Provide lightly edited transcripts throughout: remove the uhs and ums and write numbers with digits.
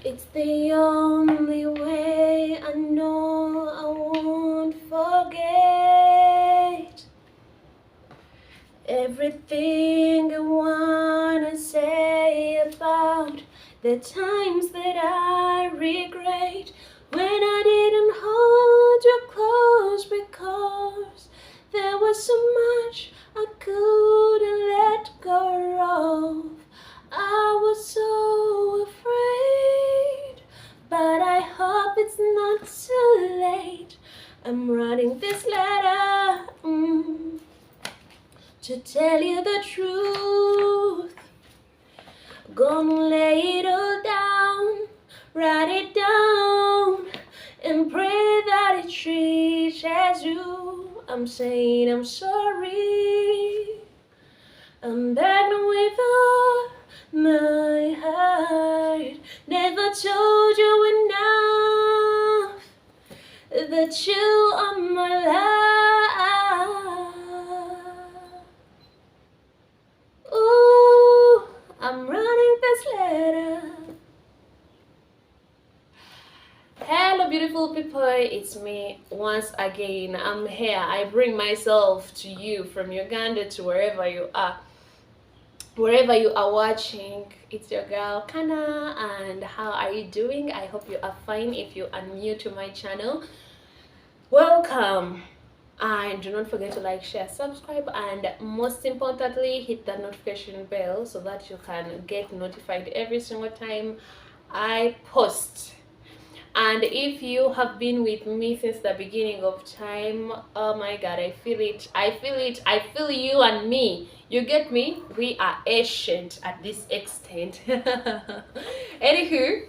It's the only way I know I won't forget everything I wanna say about the times that I regret when I didn't hold you close because there was so much I couldn't let go of. I was so afraid, but I hope it's not too late. I'm writing this letter to tell you the truth. Gonna lay it all down, write it down, and pray that it reaches you. I'm saying I'm sorry. I'm begging with all my heart. Never told you enough that you are my life. Ooh, I'm writing this letter. Hello beautiful people, it's me once again. I'm here. I bring myself to you from Uganda to wherever you are. Wherever you are watching, it's your girl Kana, and how are you doing? I hope you are fine. If you are new to my channel, welcome, and do not forget to like, share, subscribe, and most importantly hit the notification bell so that you can get notified every single time I post. And if you have been with me since the beginning of time, oh my god, I feel it, I feel it, I feel you and me. You get me? We are ancient at this extent. Anywho,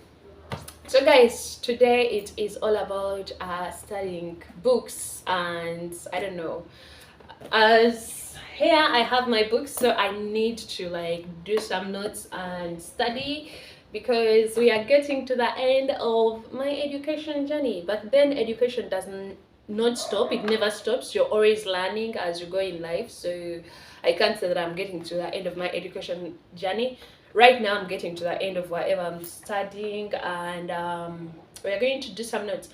so guys, today it is all about studying books, and I don't know, as here I have my books, so I need to like do some notes and study because we are getting to the end of my education journey. But then education doesn't not stop, it never stops. You're always learning as you go in life, so I can't say that I'm getting to the end of my education journey. Right now I'm getting to the end of whatever I'm studying, and we're going to do some notes.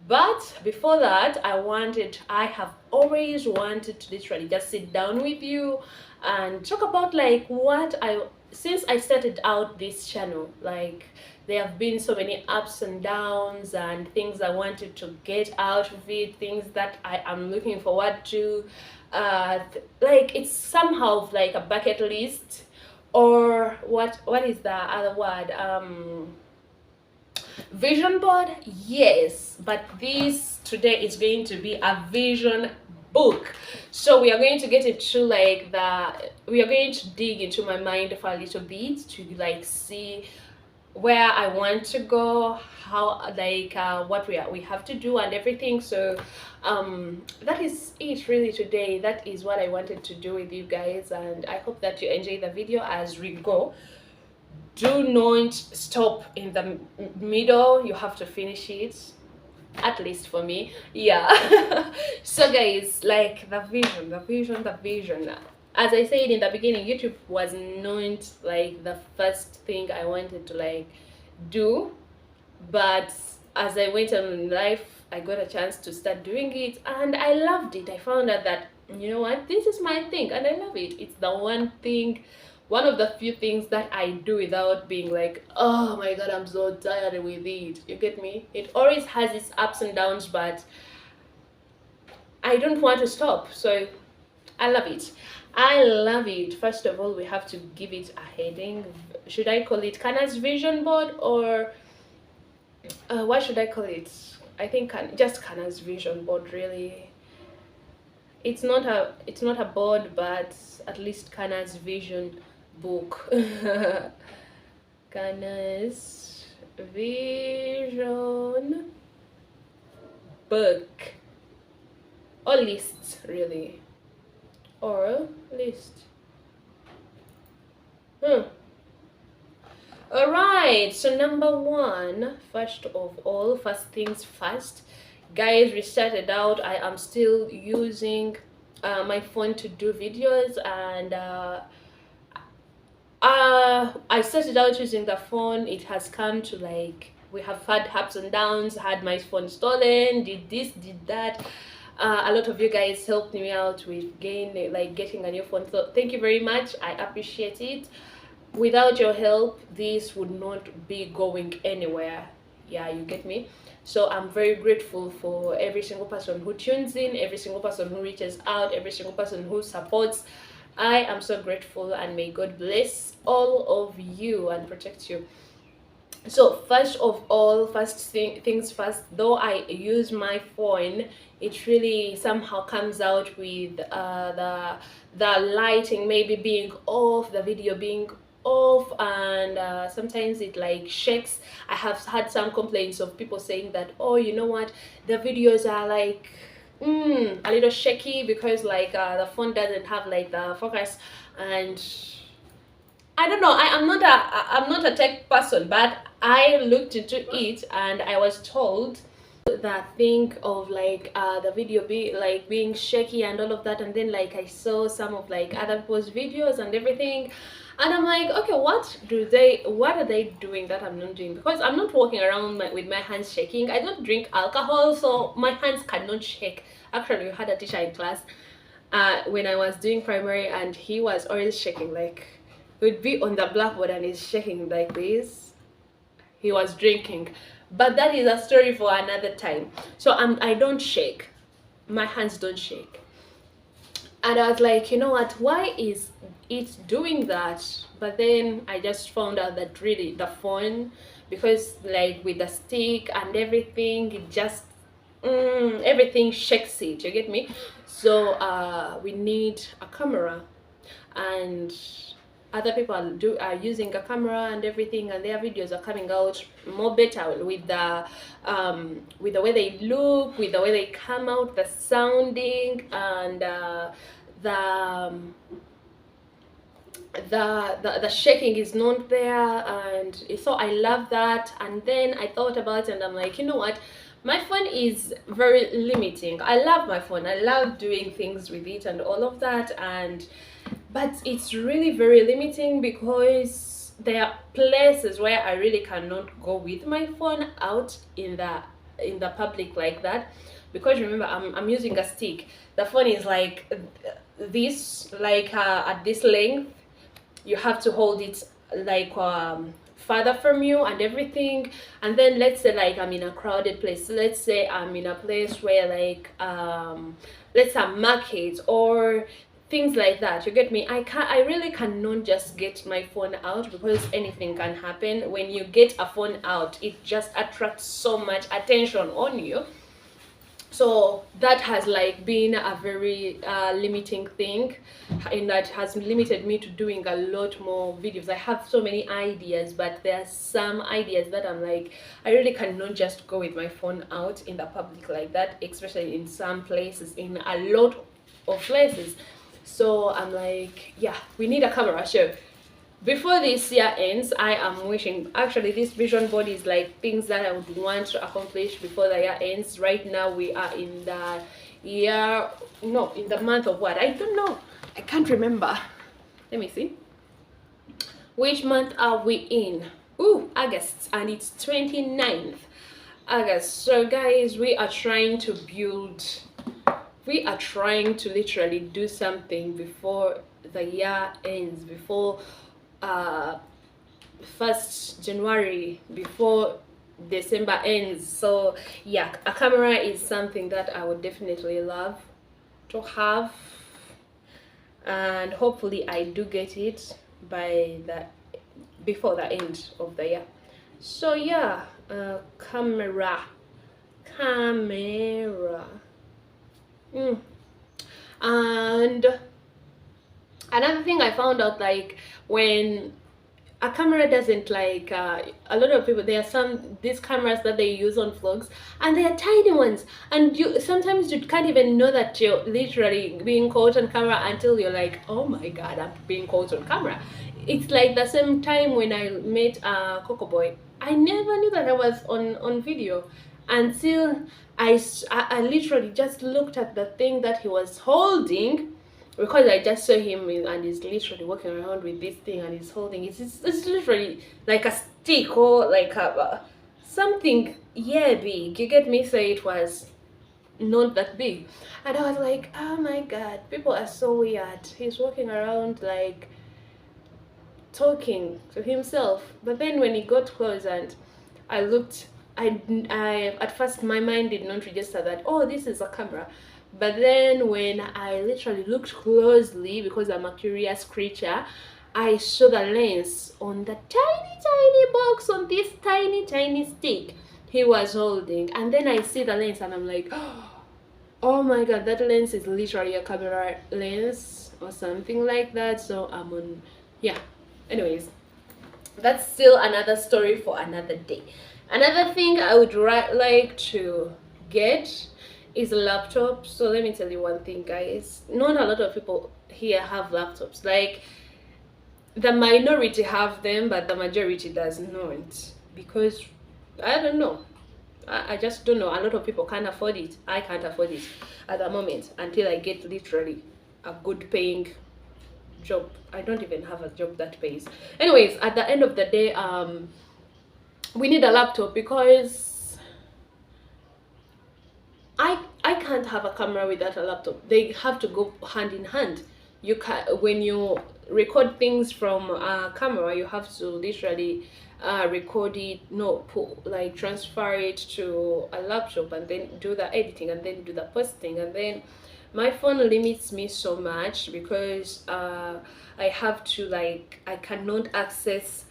But before that, I have always wanted to literally just sit down with you and talk about like since I started out this channel, like there have been so many ups and downs and things I wanted to get out of it, things that I am looking forward to. Like it's somehow like a bucket list, or what is the other word? Vision board, yes, but this today is going to be a vision book. So we are going to get into like we are going to dig into my mind for a little bit to like see where I want to go, how like what we have to do and everything. So that is it really today. That is what I wanted to do with you guys, and I hope that you enjoy the video as we go. Do not stop in the middle, you have to finish it, at least for me, yeah. So guys, like the vision, as I said in the beginning, YouTube was not like the first thing I wanted to like do, but as I went on in life, I got a chance to start doing it and I loved it. I found out that, you know what, this is my thing and I love it. It's the one of the few things that I do without being like, oh my god, I'm so tired with it. You get me? It always has its ups and downs, but I don't want to stop. So I love it. I love it. First of all, we have to give it a heading. Should I call it Kana's vision board, or what should I call it? I think just Kana's vision board, really. It's not a board, but at least Kana's vision book. Kana's vision book, or list, really, or list. All right, so number one, first things first, guys, we started out, I am still using my phone to do videos, and I started out using the phone. It has come to like, we have had ups and downs, had my phone stolen, did this, did that. A lot of you guys helped me out with getting a new phone, so thank you very much. I appreciate it. Without your help, this would not be going anywhere. Yeah, you get me? So I'm very grateful for every single person who tunes in, every single person who reaches out, every single person who supports. I am so grateful, and may God bless all of you and protect you. So first of all, things first, though I use my phone, it really somehow comes out with the lighting maybe being off, the video being off, and sometimes it like shakes. I have had some complaints of people saying that, oh, you know what, the videos are like a little shaky because like the phone doesn't have like the focus. And I don't know, I'm not a tech person, but I looked into it and I was told that thing of like the video being shaky and all of that. And then like I saw some of like other people's videos and everything, and I'm like, okay, what are they doing that I'm not doing? Because I'm not walking around with my hands shaking. I don't drink alcohol, so my hands cannot shake. Actually, we had a teacher in class when I was doing primary, and he was always shaking. Like, would be on the blackboard and he's shaking like this. He was drinking, but that is a story for another time. So I don't shake, my hands don't shake. And I was like, you know what, why is it doing that? But then I just found out that really the phone, because like with the stick and everything, it just everything shakes it, you get me? So we need a camera, and other people are using a camera and everything, and their videos are coming out more better with the way they look, with the way they come out, the sounding, and the shaking is not there. And so I love that. And then I thought about it, and I'm like, you know what, my phone is very limiting. I love my phone, I love doing things with it and all of that, but it's really very limiting because there are places where I really cannot go with my phone out in the public like that. Because remember, I'm using a stick. The phone is like this, like at this length. You have to hold it like further from you and everything. And then let's say like I'm in a crowded place. Let's say I'm in a place where like let's say market or things like that, you get me? I really cannot just get my phone out, because anything can happen. When you get a phone out, it just attracts so much attention on you. So that has like been a very limiting thing, and that has limited me to doing a lot more videos. I have so many ideas, but there are some ideas that I'm like, I really cannot just go with my phone out in the public like that, especially in some places, in a lot of places. So I'm like, yeah, we need a camera. So before this year ends, I am wishing, actually this vision board is like things that I would want to accomplish before the year ends. Right now we are in the year, no, in the month of what, I don't know, I can't remember. Let me see, which month are we in? August, and it's 29th August. So guys, we are trying to literally do something before the year ends, before 1st January, before December ends. So yeah, a camera is something that I would definitely love to have, and hopefully I do get it before the end of the year. So yeah, camera. And another thing I found out, like when a camera doesn't like a lot of people, there are these cameras that they use on vlogs, and they are tiny ones, and sometimes you can't even know that you're literally being caught on camera until you're like, oh my god, I'm being caught on camera. It's like the same time when I met Coco Boy. I never knew that I was on video until I literally just looked at the thing that he was holding, because I just saw him and he's literally walking around with this thing and he's holding it's literally like a stick or like a something, yeah, big, you get me? So it was not that big, and I was like, oh my god, people are so weird. He's walking around like talking to himself. But then when he got close and I looked, I at first my mind did not register that, oh, this is a camera. But then when I literally looked closely, because I'm a curious creature, I saw the lens on the tiny box, on this tiny stick he was holding. And then I see the lens and I'm like, oh my god, that lens is literally a camera lens or something like that. So I'm on, yeah. Anyways, that's still another story for another day. Another thing I would like to get is a laptop. So let me tell you one thing, guys. Not a lot of people here have laptops. Like, the minority have them, but the majority does not, because I don't know, I just don't know. A lot of people can't afford it. I can't afford it at the moment until I get literally a good paying job. I don't even have a job that pays. Anyways, at the end of the day, we need a laptop, because I can't have a camera without a laptop. They have to go hand in hand. You can, when you record things from a camera, you have to literally record it, no, put, like transfer it to a laptop and then do the editing and then do the posting. And then my phone limits me so much, because I have to, like, I cannot access.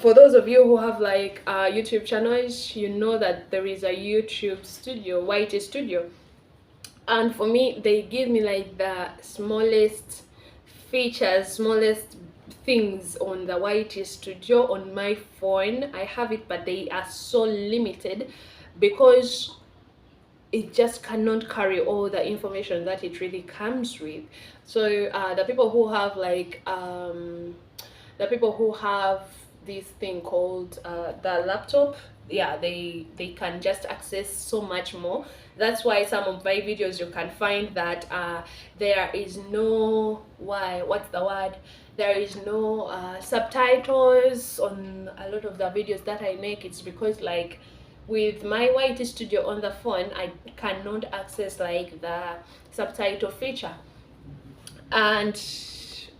For those of you who have like YouTube channels, you know that there is a YouTube studio, YT studio, and for me they give me like the smallest features, smallest things on the YT studio on my phone. I have it, but they are so limited, because it just cannot carry all the information that it really comes with. So the people who have like the people who have this thing called the laptop, yeah, they can just access so much more. That's why some of my videos, you can find that there is no, what's the word, there is no subtitles on a lot of the videos that I make. It's because, like, with my YT studio on the phone, I cannot access like the subtitle feature. And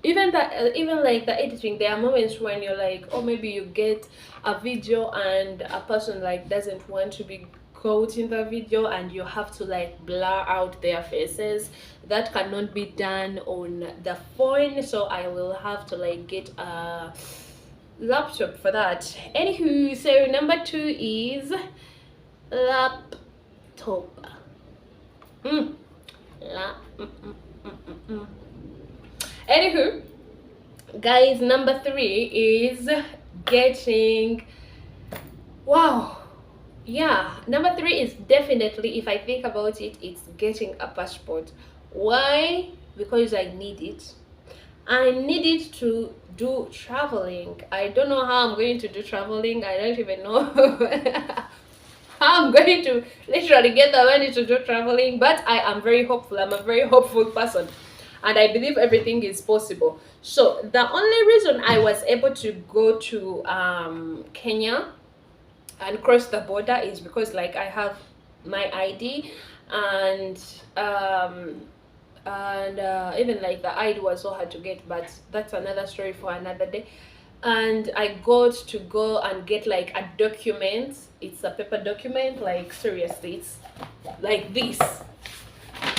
even that, even like the editing, there are moments when you're like, oh, maybe you get a video and a person like doesn't want to be caught in the video, and you have to like blur out their faces. That cannot be done on the phone, so I will have to like get a laptop for that. Anywho, so number 2 is laptop. Anywho, guys, number 3 is getting, wow, yeah, number 3 is definitely, if I think about it, it's getting a passport. Why? Because I need it. I need it to do traveling. I don't know how I'm going to do traveling. I don't even know how I'm going to literally get the money to do traveling, but I am very hopeful. I'm a very hopeful person, and I believe everything is possible. So the only reason I was able to go to Kenya and cross the border is because, like, I have my ID, and even like the ID was so hard to get, but that's another story for another day. And I got to go and get like a document. It's a paper document, like seriously, it's like this,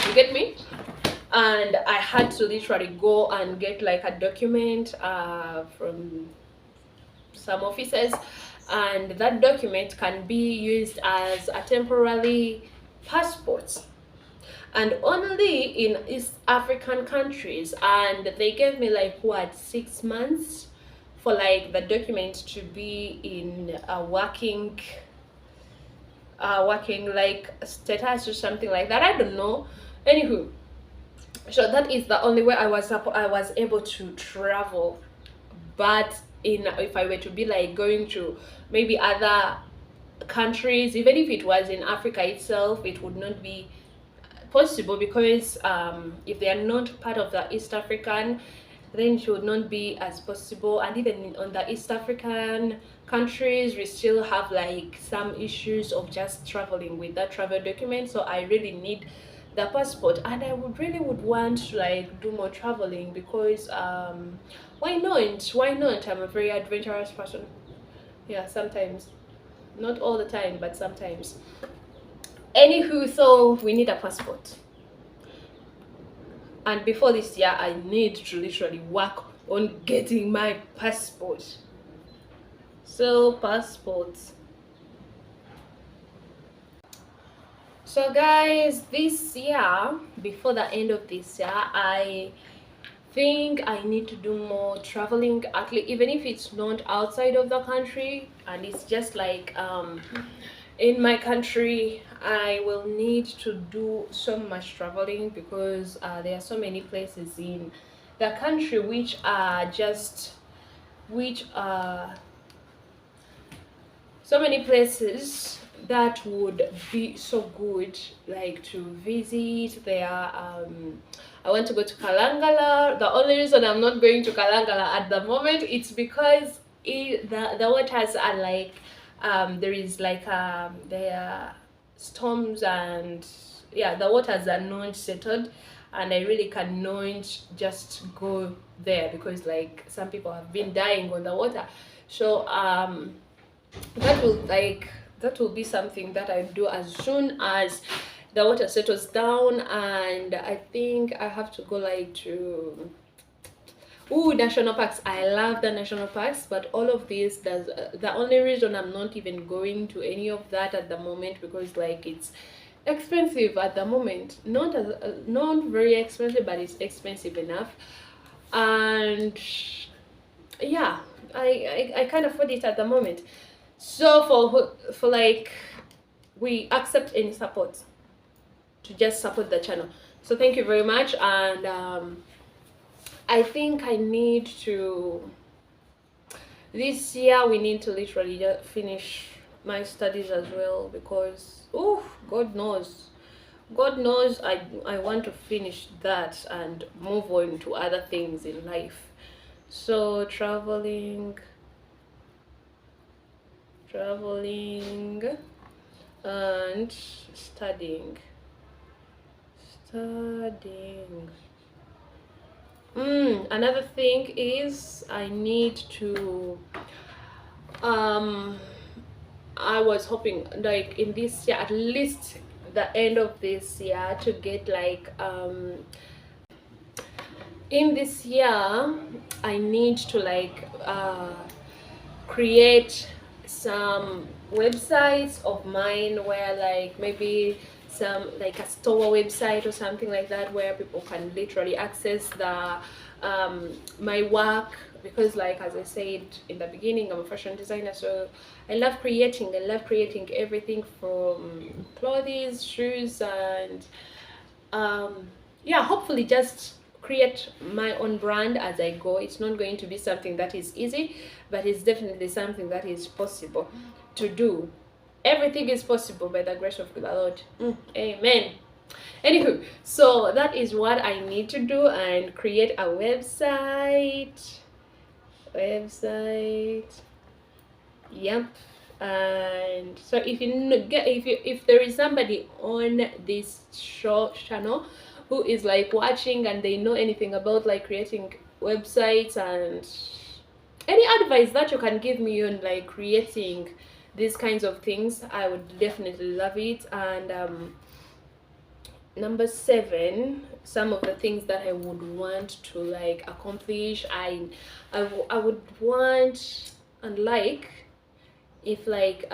you get me? And I had to literally go and get like a document from some offices, and that document can be used as a temporary passport, and only in East African countries. And they gave me like, what, 6 months for like the document to be in a working like status or something like that, I don't know. Anywho, so that is the only way I was able to travel. But if I were to be like going to maybe other countries, even if it was in Africa itself, it would not be possible, because if they are not part of the East African, then it would not be as possible. And even on the East African countries, we still have like some issues of just traveling with that travel document. So I really need the passport, and I would really would want to like do more traveling, because why not, why not? I'm a very adventurous person. Yeah, sometimes, not all the time, but sometimes. Anywho, so we need a passport, and before this year I need to literally work on getting my passport. So passports. So guys, this year, before the end of this year, I think I need to do more traveling, actually, even if it's not outside of the country and it's just like in my country. I will need to do so much traveling, because there are so many places in the country which are just, which are so many places that would be so good like to visit there. I want to go to Kalangala. The only reason I'm not going to Kalangala at the moment, it's because the waters are like there is like there are storms, and yeah, the waters are not settled, and I really cannot just go there, because like some people have been dying on the water. So that will like, that will be something that I do as soon as the water settles down. And I think I have to go like to national parks. I love the national parks, but all of this does the only reason I'm not even going to any of that at the moment, because like it's expensive at the moment. Not as not very expensive, but it's expensive enough. And yeah, I can't afford it at the moment. So for like, we accept any support to just support the channel. So thank you very much. And I think I need to, this year we need to literally just finish my studies as well, because oh, God knows I want to finish that and move on to other things in life. So traveling and studying. Another thing is I need to I was hoping like in this year, at least the end of this year, to get like in this year I need to like create some websites of mine, where like maybe some like a store website or something like that, where people can literally access the my work, because like as I said in the beginning, I'm a fashion designer, so I love creating everything from clothes, shoes, and yeah, hopefully just create my own brand as I go. It's not going to be something that is easy, but it's definitely something that is possible to do. Everything is possible by the grace of the Lord. Amen. Anywho, so that is what I need to do, and create a website. Yep. And so if if there is somebody on this channel who is like watching and they know anything about like creating websites, and any advice that you can give me on like creating these kinds of things, I would definitely love it. And number 7, some of the things that I would want to like accomplish, I would want and like, if like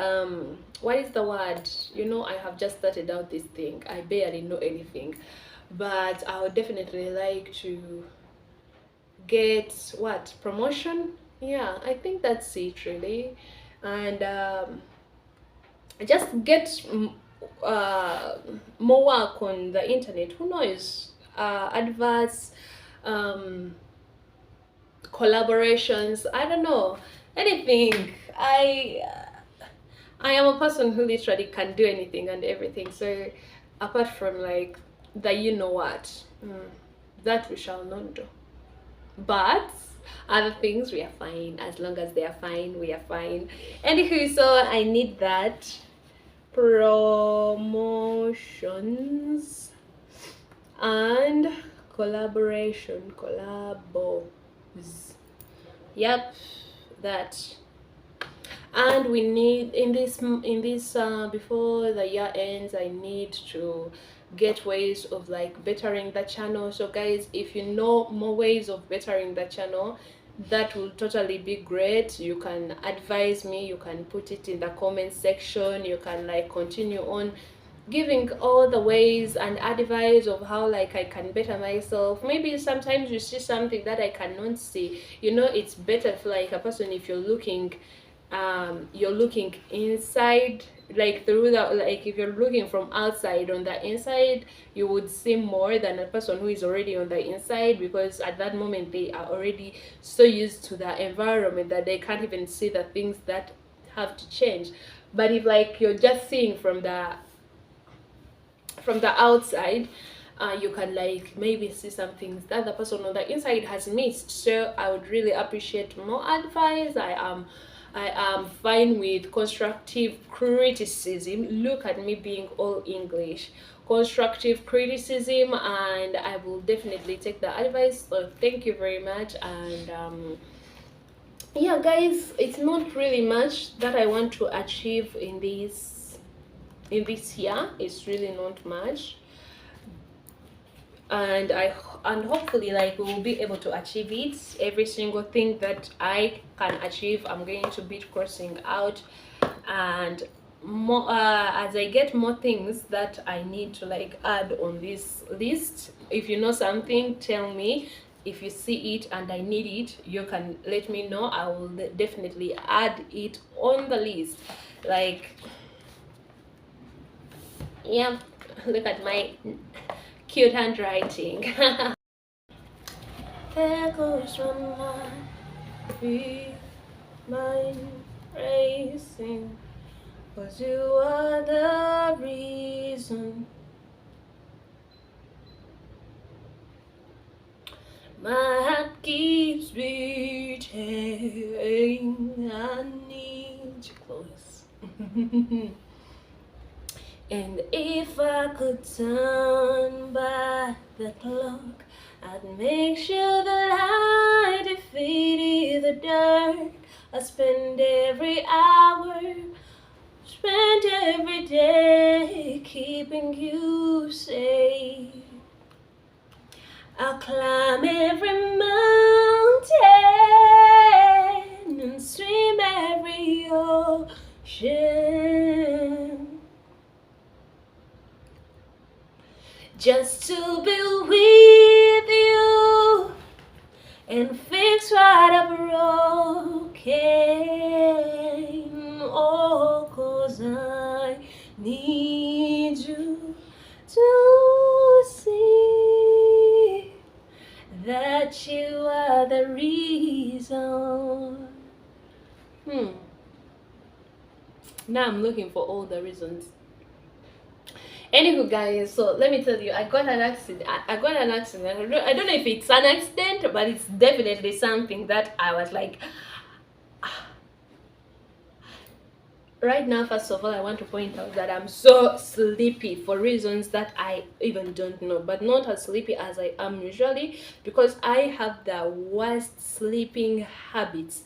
what is the word, I have just started out this thing, I barely know anything, but I would definitely like to get what, promotion. Yeah, I think that's it really. And just get more work on the internet, who knows, adverts, collaborations, I don't know, anything. I am a person who literally can do anything and everything. So apart from like that you know what, that we shall not do. But other things we are fine. As long as they are fine, we are fine. Anywho, so I need that promotions and collabos. Yep, that. And we need in this before the year ends, I need to get ways of like bettering the channel. So guys, if you know more ways of bettering the channel, that will totally be great. You can advise me, you can put it in the comment section, you can like continue on giving all the ways and advice of how like I can better myself. Maybe sometimes you see something that I cannot see. You know, it's better for like a person, if you're looking inside, like through the, like if you're looking from outside on the inside, you would see more than a person who is already on the inside, because at that moment they are already so used to the environment that they can't even see the things that have to change. But if like you're just seeing from the outside, you can like maybe see some things that the person on the inside has missed. So I would really appreciate more advice. I am fine with constructive criticism. Look at me being all English. Constructive criticism, and I will definitely take the advice. So thank you very much. And yeah guys, it's not really much that I want to achieve in this year. It's really not much, and hopefully like we will be able to achieve it. Every single thing that I can achieve, I'm going to be crossing out. And more as I get more things that I need to like add on this list. If you know something, tell me. If you see it and I need it, you can let me know. I will definitely add it on the list. Like, yeah, look at my cute handwriting. There goes my mind racing, 'cause you are the reason my heart keeps beating. I need you close. And if I could turn back the clock, I'd make sure the light defeated the dark. I spend every hour, spend every day keeping you safe. I'll climb every mountain and swim every ocean, just to be with you and fix what I broken. Oh, 'cause I need you to see that you are the reason. Now I'm looking for all the reasons. Anywho guys, so let me tell you, I got an accident. I don't know if it's an accident, but it's definitely something that I was like, right now. First of all, I want to point out that I'm so sleepy for reasons that I even don't know, but not as sleepy as I am usually, because I have the worst sleeping habits.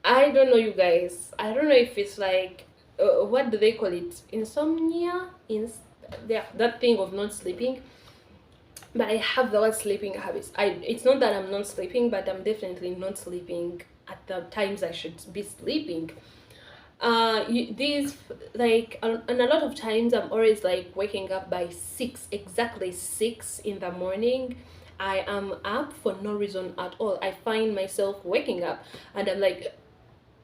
I don't know, you guys, I don't know if it's like what do they call it, insomnia, that thing of not sleeping. But I have the worst sleeping habits. It's not that I'm not sleeping, but I'm definitely not sleeping at the times I should be sleeping. These like, and a lot of times I'm always like waking up by exactly 6 in the morning. I am up for no reason at all. I find myself waking up and I'm like,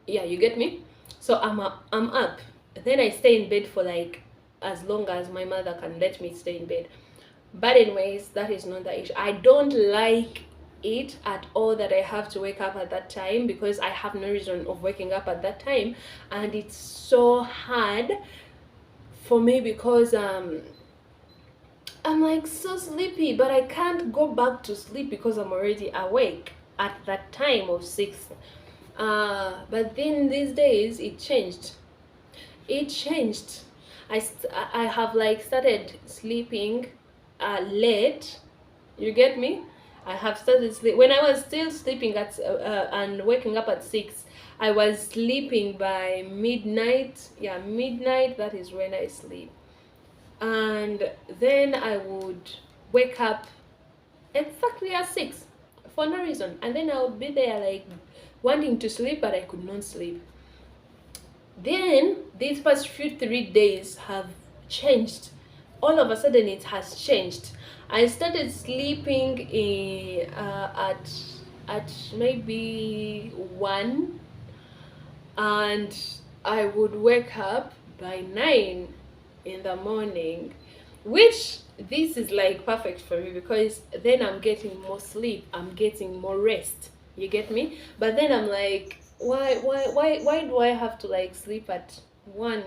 yeah, you get me. So I'm up, then I stay in bed for like as long as my mother can let me stay in bed. But anyways, that is not the issue. I don't like it at all that I have to wake up at that time, because I have no reason of waking up at that time, and it's so hard for me because I'm like so sleepy, but I can't go back to sleep because I'm already awake at that time of 6. But then these days it changed. It changed. I have like started sleeping late. You get me? I have started sleep when I was still sleeping at and waking up at 6. I was sleeping by midnight. Yeah, midnight. That is when I sleep, and then I would wake up exactly at 6 for no reason, and then I would be there like wanting to sleep, but I could not sleep. Then these past few 3 days have changed. All of a sudden it has changed. I started sleeping at maybe 1, and I would wake up by 9 in the morning, which this is like perfect for me because then I'm getting more sleep, I'm getting more rest. You get me? But then I'm like, why do I have to like sleep at 1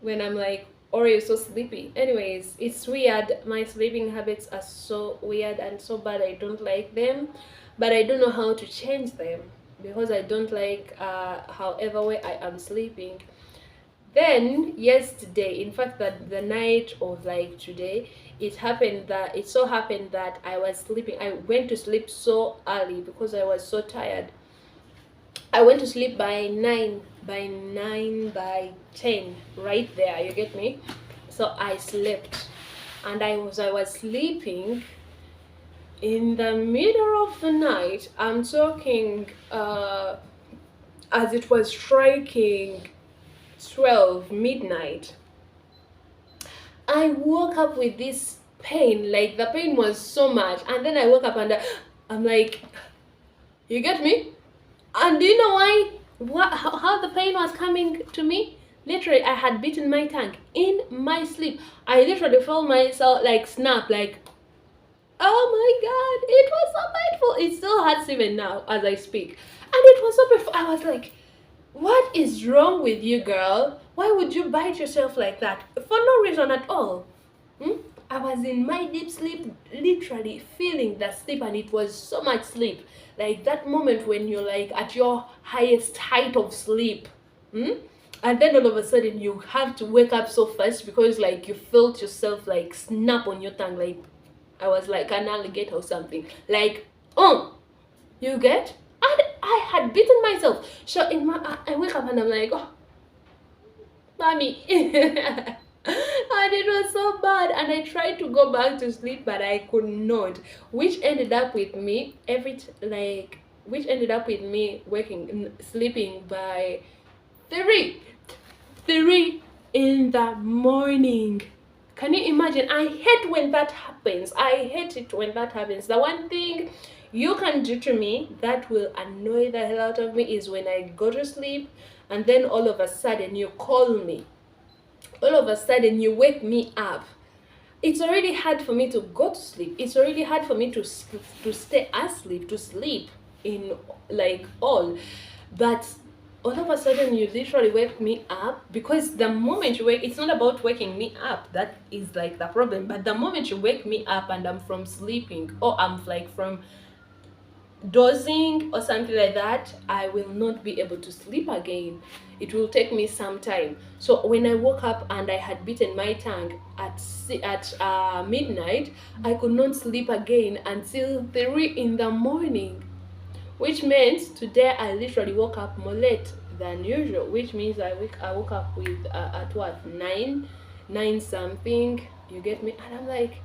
when I'm like already so sleepy? Anyways, it's weird. My sleeping habits are so weird and so bad. I don't like them, but I don't know how to change them because I don't like however way I am sleeping. Then yesterday, in fact, that the night of like today, it so happened that I was sleeping. I went to sleep so early because I was so tired. I went to sleep by 9, by 10, right there. You get me? So I slept, and I was sleeping in the middle of the night. I'm talking as it was striking 12 midnight. I woke up with this pain, like the pain was so much, and then I woke up and I'm like, you get me? And do you know why? How the pain was coming to me? Literally, I had bitten my tongue in my sleep. I literally felt myself like snap, like, oh my god, it was so painful. It still hurts even now as I speak. And it was so painful. I was like, what is wrong with you, girl? Why would you bite yourself like that? For no reason at all. I was in my deep sleep, literally feeling the sleep, and it was so much sleep. Like that moment when you're like at your highest height of sleep. And then all of a sudden you have to wake up so fast because like you felt yourself like snap on your tongue. Like I was like an alligator or something. Like, oh, you get? And I had beaten myself. So I wake up and I'm like, oh, mommy. And it was so bad, and I tried to go back to sleep, but I could not, which ended up with me which ended up with me sleeping by 3 in the morning. Can you imagine? I hate when that happens. I hate it when that happens. The one thing you can do to me that will annoy the hell out of me is when I go to sleep and then all of a sudden you call me. All of a sudden you wake me up. It's already hard for me to go to sleep. It's already hard for me to stay asleep, to sleep in like all. But all of a sudden you literally wake me up, because the moment you wake, it's not about waking me up, that is like the problem, but the moment you wake me up and I'm from sleeping, or I'm like from dozing or something like that, I will not be able to sleep again. It will take me some time. So when I woke up and I had bitten my tongue at midnight, I could not sleep again until 3 in the morning, which meant today I literally woke up more late than usual, which means I woke up with at what, 9 something. You get me? And I'm like,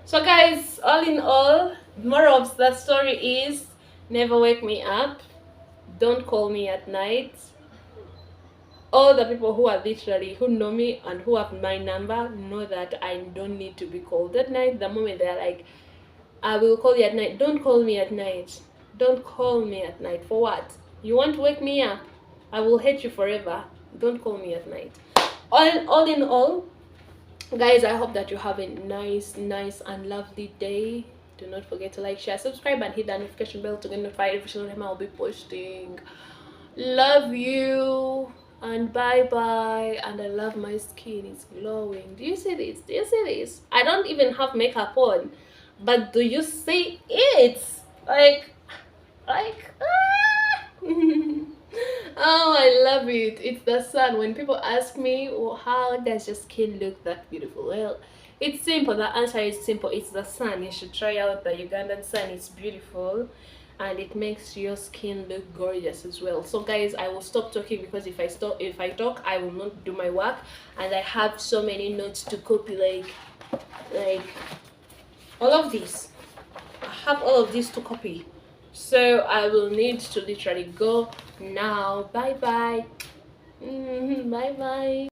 so guys, all in all, moral of the story is never wake me up, don't call me at night. All the people who know me and who have my number know that I don't need to be called at night. The moment they're like, I will call you at night, don't call me at night. Don't call me at night. For what? You want to wake me up? I will hate you forever. Don't call me at night. All in all, guys, I hope that you have a nice and lovely day. Do not forget to like, share, subscribe, and hit that notification bell to get notified every single time I'll be posting. Love you. And bye bye. And I love my skin, it's glowing. Do you see this? Do you see this? I don't even have makeup on, but do you see it? Like ah! Oh, I love it. It's the sun. When people ask me, well, how does your skin look that beautiful? Well, it's simple. The answer is simple. It's the sun. You should try out the Ugandan sun. It's beautiful and it makes your skin look gorgeous as well. So guys, I will stop talking because if I talk, I will not do my work, and I have so many notes to copy, like all of this. I have all of this to copy. So I will need to literally go now. Bye bye. Bye bye.